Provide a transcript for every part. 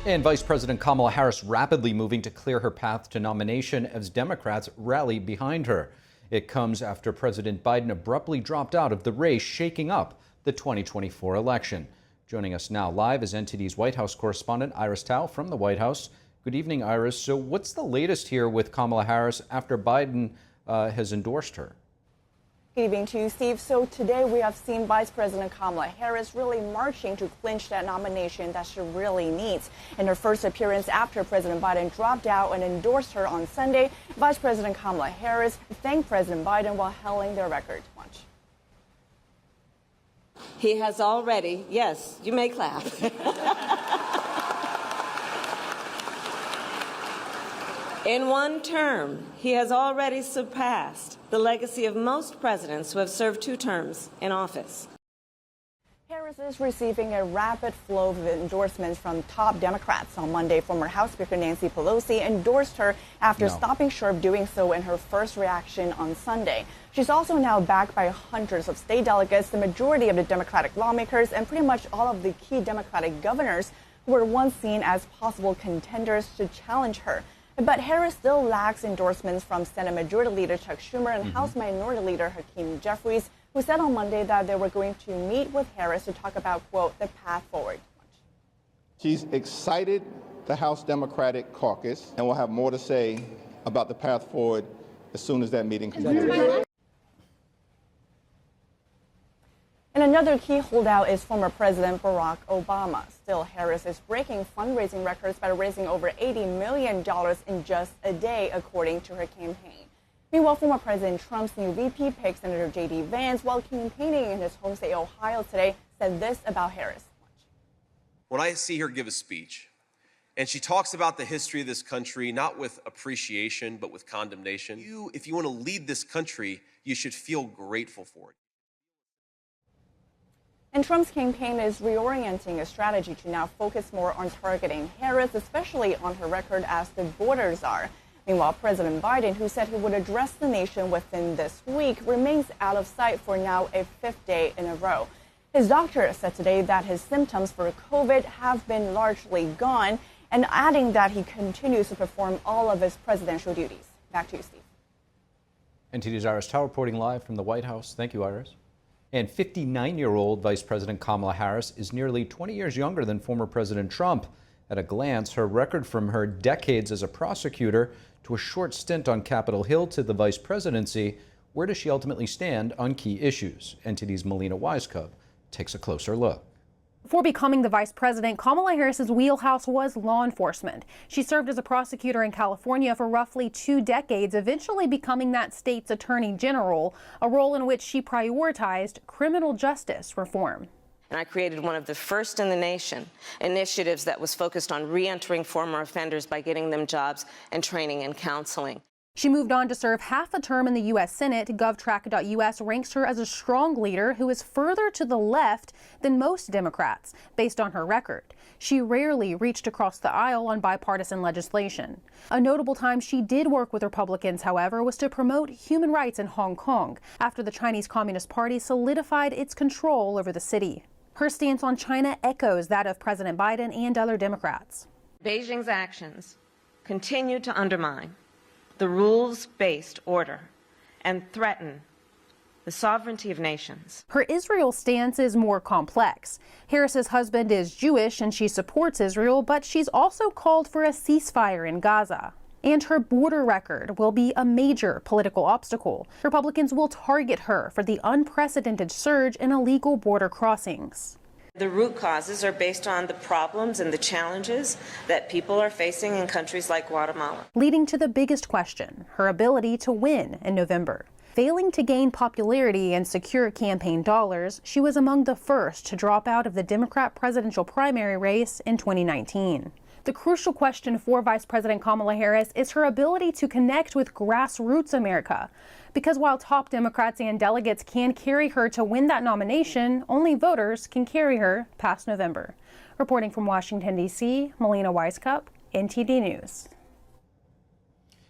And Vice President Kamala Harris rapidly moving to clear her path to nomination as Democrats rally behind her. It comes after President Biden abruptly dropped out of the race, shaking up the 2024 election. Joining us now live is NTD's White House correspondent Iris Tao from the White House. Good evening, Iris. So what's the latest here with Kamala Harris after Biden has endorsed her? Good evening to you, Steve. So today we have seen Vice President Kamala Harris really marching to clinch that nomination that she really needs. In her first appearance after President Biden dropped out and endorsed her on Sunday, Vice President Kamala Harris thanked President Biden while hailing their record. Watch. He has already, yes, you may clap. In one term, he has already surpassed the legacy of most presidents who have served 2 terms in office. Harris is receiving a rapid flow of endorsements from top Democrats. On Monday, former House Speaker Nancy Pelosi endorsed her after stopping short of doing so in her first reaction on Sunday. She's also now backed by hundreds of state delegates, the majority of the Democratic lawmakers, and pretty much all of the key Democratic governors who were once seen as possible contenders to challenge her. But Harris still lacks endorsements from Senate Majority Leader Chuck Schumer and House Minority Leader Hakeem Jeffries, who said on Monday that they were going to meet with Harris to talk about, quote, the path forward. She's excited the House Democratic caucus, and we'll have more to say about the path forward as soon as that meeting concludes. And another key holdout is former President Barack Obama. Still, Harris is breaking fundraising records by raising over $80 million in just a day, according to her campaign. Meanwhile, former President Trump's new VP pick, Senator J.D. Vance, while campaigning in his home state, Ohio, today, said this about Harris. When I see her give a speech, and she talks about the history of this country, not with appreciation, but with condemnation, if you want to lead this country, you should feel grateful for it. And Trump's campaign is reorienting a strategy to now focus more on targeting Harris, especially on her record as the border czar. Meanwhile, President Biden, who said he would address the nation within this week, remains out of sight for now a 5th day in a row. His doctor said today that his symptoms for COVID have been largely gone, and adding that he continues to perform all of his presidential duties. Back to you, Steve. NTD's Iris Tao reporting live from the White House. Thank you, Iris. And 59-year-old Vice President Kamala Harris is nearly 20 years younger than former President Trump. At a glance, her record from her decades as a prosecutor to a short stint on Capitol Hill to the vice presidency, where does she ultimately stand on key issues? NTD's Melina Weisskopf takes a closer look. Before becoming the vice president, Kamala Harris's wheelhouse was law enforcement. She served as a prosecutor in California for roughly 2 decades, eventually becoming that state's attorney general, a role in which she prioritized criminal justice reform. And I created one of the first in the nation initiatives that was focused on re-entering former offenders by getting them jobs and training and counseling. She moved on to serve half a term in the U.S. Senate. GovTrack.us ranks her as a strong leader who is further to the left than most Democrats, based on her record. She rarely reached across the aisle on bipartisan legislation. A notable time she did work with Republicans, however, was to promote human rights in Hong Kong after the Chinese Communist Party solidified its control over the city. Her stance on China echoes that of President Biden and other Democrats. Beijing's actions continue to undermine the rules-based order and threaten the sovereignty of nations. Her Israel stance is more complex. Harris's husband is Jewish and she supports Israel, but she's also called for a ceasefire in Gaza. And her border record will be a major political obstacle. Republicans will target her for the unprecedented surge in illegal border crossings. The root causes are based on the problems and the challenges that people are facing in countries like Guatemala. Leading to the biggest question, her ability to win in November. Failing to gain popularity and secure campaign dollars, she was among the first to drop out of the Democrat presidential primary race in 2019. The crucial question for Vice President Kamala Harris is her ability to connect with grassroots America. Because while top Democrats and delegates can carry her to win that nomination, only voters can carry her past November. Reporting from Washington, D.C., Melina Weisskopf, NTD News.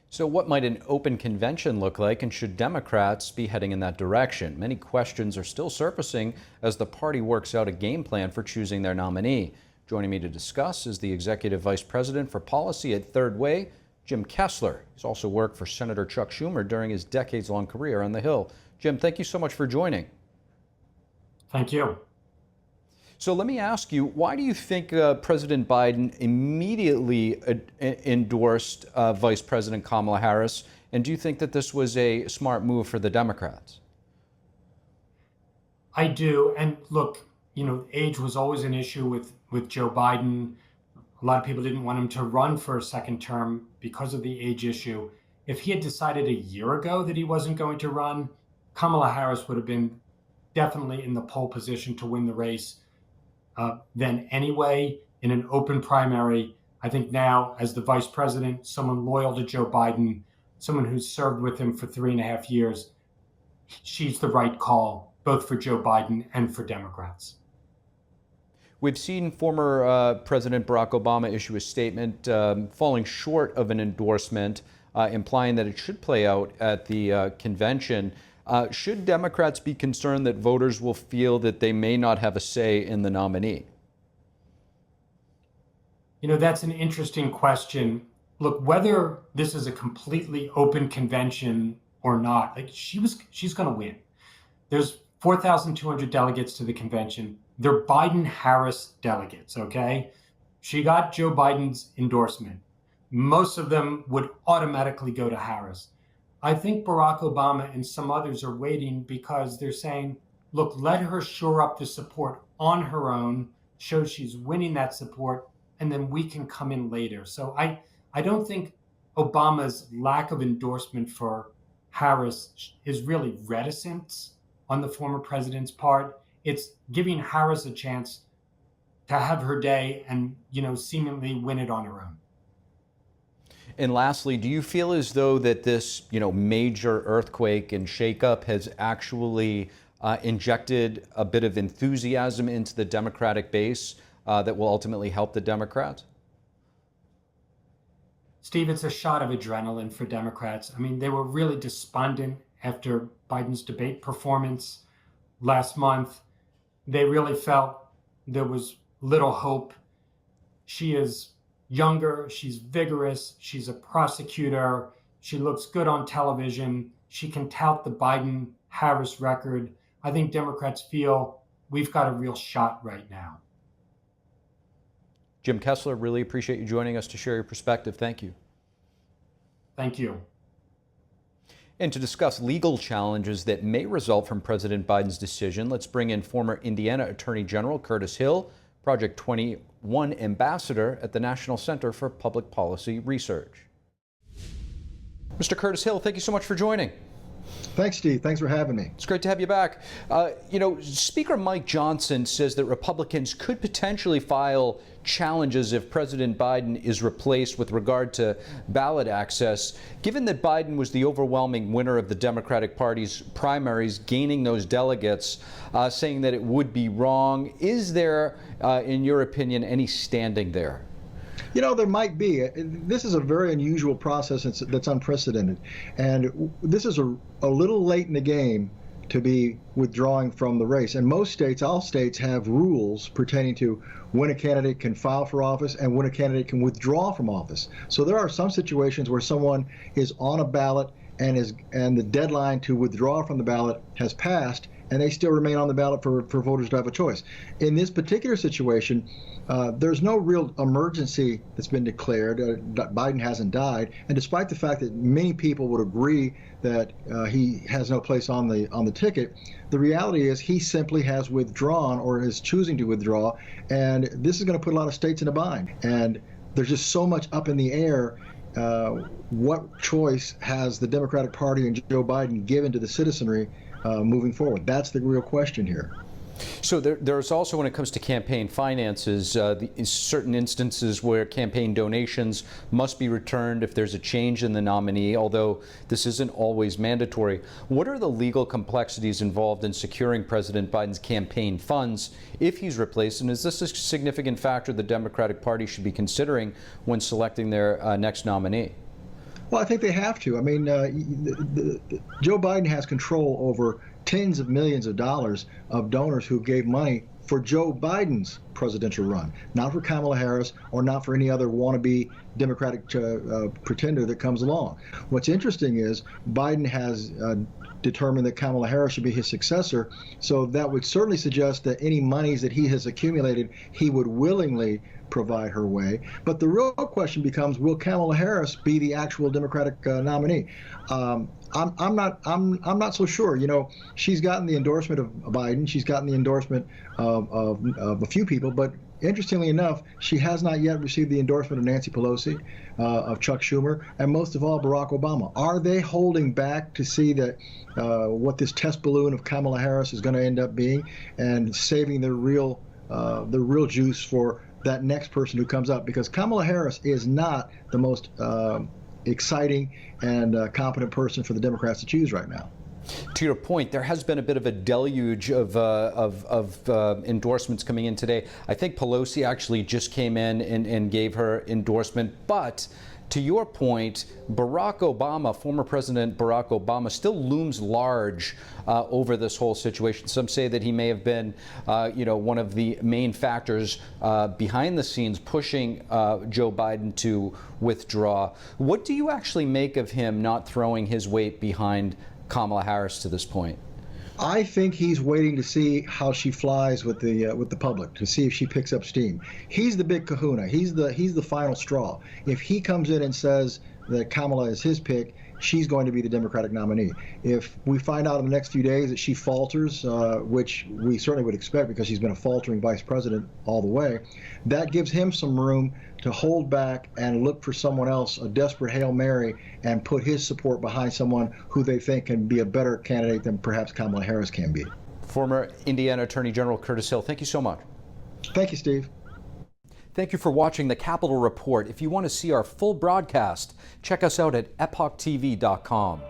So what might an open convention look like, and should Democrats be heading in that direction? Many questions are still surfacing as the party works out a game plan for choosing their nominee. Joining me to discuss is the Executive Vice President for Policy at Third Way, Jim Kessler. He's also worked for Senator Chuck Schumer during his decades-long career on the Hill. Jim, thank you so much for joining. Thank you. So let me ask you, why do you think President Biden immediately endorsed Vice President Kamala Harris? And do you think that this was a smart move for the Democrats? I do. And look, age was always an issue with Joe Biden. A lot of people didn't want him to run for a second term because of the age issue. If he had decided a year ago that he wasn't going to run, Kamala Harris would have been definitely in the pole position to win the race. Then anyway, in an open primary, I think now as the vice president, someone loyal to Joe Biden, someone who's served with him for 3.5 years, she's the right call, both for Joe Biden and for Democrats. We've seen former President Barack Obama issue a statement falling short of an endorsement, implying that it should play out at the convention. Should Democrats be concerned that voters will feel that they may not have a say in the nominee? That's an interesting question. Look, whether this is a completely open convention or not, she's going to win. There's 4,200 delegates to the convention. They're Biden-Harris delegates, okay? She got Joe Biden's endorsement. Most of them would automatically go to Harris. I think Barack Obama and some others are waiting because they're saying, look, let her shore up the support on her own, show she's winning that support, and then we can come in later. So I don't think Obama's lack of endorsement for Harris is really reticence on the former president's part. It's giving Harris a chance to have her day and, seemingly win it on her own. And lastly, do you feel as though that this, major earthquake and shakeup has actually injected a bit of enthusiasm into the Democratic base that will ultimately help the Democrats? Steve, it's a shot of adrenaline for Democrats. I mean, they were really despondent after Biden's debate performance last month. They really felt there was little hope. She is younger, she's vigorous, she's a prosecutor, she looks good on television, she can tout the Biden-Harris record. I think Democrats feel we've got a real shot right now. Jim Kessler, really appreciate you joining us to share your perspective. Thank you. Thank you. And to discuss legal challenges that may result from President Biden's decision, let's bring in former Indiana Attorney General Curtis Hill, Project 21 ambassador at the National Center for Public Policy Research. Mr. Curtis Hill, thank you so much for joining. Thanks, Steve. Thanks for having me. It's great to have you back. Speaker Mike Johnson says that Republicans could potentially file challenges if President Biden is replaced with regard to ballot access. Given that Biden was the overwhelming winner of the Democratic Party's primaries, gaining those delegates, saying that it would be wrong, is there, in your opinion, any standing there? There might be. This is a very unusual process that's unprecedented. And this is a little late in the game to be withdrawing from the race. And most states, all states, have rules pertaining to when a candidate can file for office and when a candidate can withdraw from office. So there are some situations where someone is on a ballot and the deadline to withdraw from the ballot has passed, and they still remain on the ballot for voters to have a choice. In this particular situation, there's no real emergency that's been declared. Biden hasn't died, and despite the fact that many people would agree that he has no place on the ticket, the reality is he simply has withdrawn or is choosing to withdraw, and this is going to put a lot of states in a bind. And there's just so much up in the air. What choice has the Democratic Party and Joe Biden given to the citizenry moving forward? That's the real question here. So there's also, when it comes to campaign finances, certain instances where campaign donations must be returned if there's a change in the nominee, although this isn't always mandatory. What are the legal complexities involved in securing President Biden's campaign funds if he's replaced? And is this a significant factor the Democratic Party should be considering when selecting their next nominee? Well, I think they have to. I mean, Joe Biden has control over tens of millions of dollars of donors who gave money for Joe Biden's presidential run, not for Kamala Harris or not for any other wannabe Democratic pretender that comes along. What's interesting is Biden has determined that Kamala Harris should be his successor, so that would certainly suggest that any monies that he has accumulated, he would willingly provide her way. But the real question becomes, will Kamala Harris be the actual Democratic nominee? I'm not so sure. You know, she's gotten the endorsement of Biden. She's gotten the endorsement of a few people, but interestingly enough, she has not yet received the endorsement of Nancy Pelosi, of Chuck Schumer, and most of all, Barack Obama. Are they holding back to see that what this test balloon of Kamala Harris is going to end up being, and saving the real juice for that next person who comes up? Because Kamala Harris is not the most exciting and competent person for the Democrats to choose right now. To your point, there has been a bit of a deluge of endorsements coming in today. I think Pelosi actually just came in and gave her endorsement. But to your point, Barack Obama, former President Barack Obama, still looms large over this whole situation. Some say that he may have been, one of the main factors behind the scenes pushing Joe Biden to withdraw. What do you actually make of him not throwing his weight behind Kamala Harris to this point? I think he's waiting to see how she flies with the public, to see if she picks up steam. He's the big kahuna. He's the final straw. If he comes in and says that Kamala is his pick, she's going to be the Democratic nominee. If we find out in the next few days that she falters, which we certainly would expect because she's been a faltering vice president all the way, that gives him some room to hold back and look for someone else, a desperate Hail Mary, and put his support behind someone who they think can be a better candidate than perhaps Kamala Harris can be. Former Indiana Attorney General Curtis Hill, thank you so much. Thank you, Steve. Thank you for watching the Capitol Report. If you want to see our full broadcast, check us out at epochtv.com.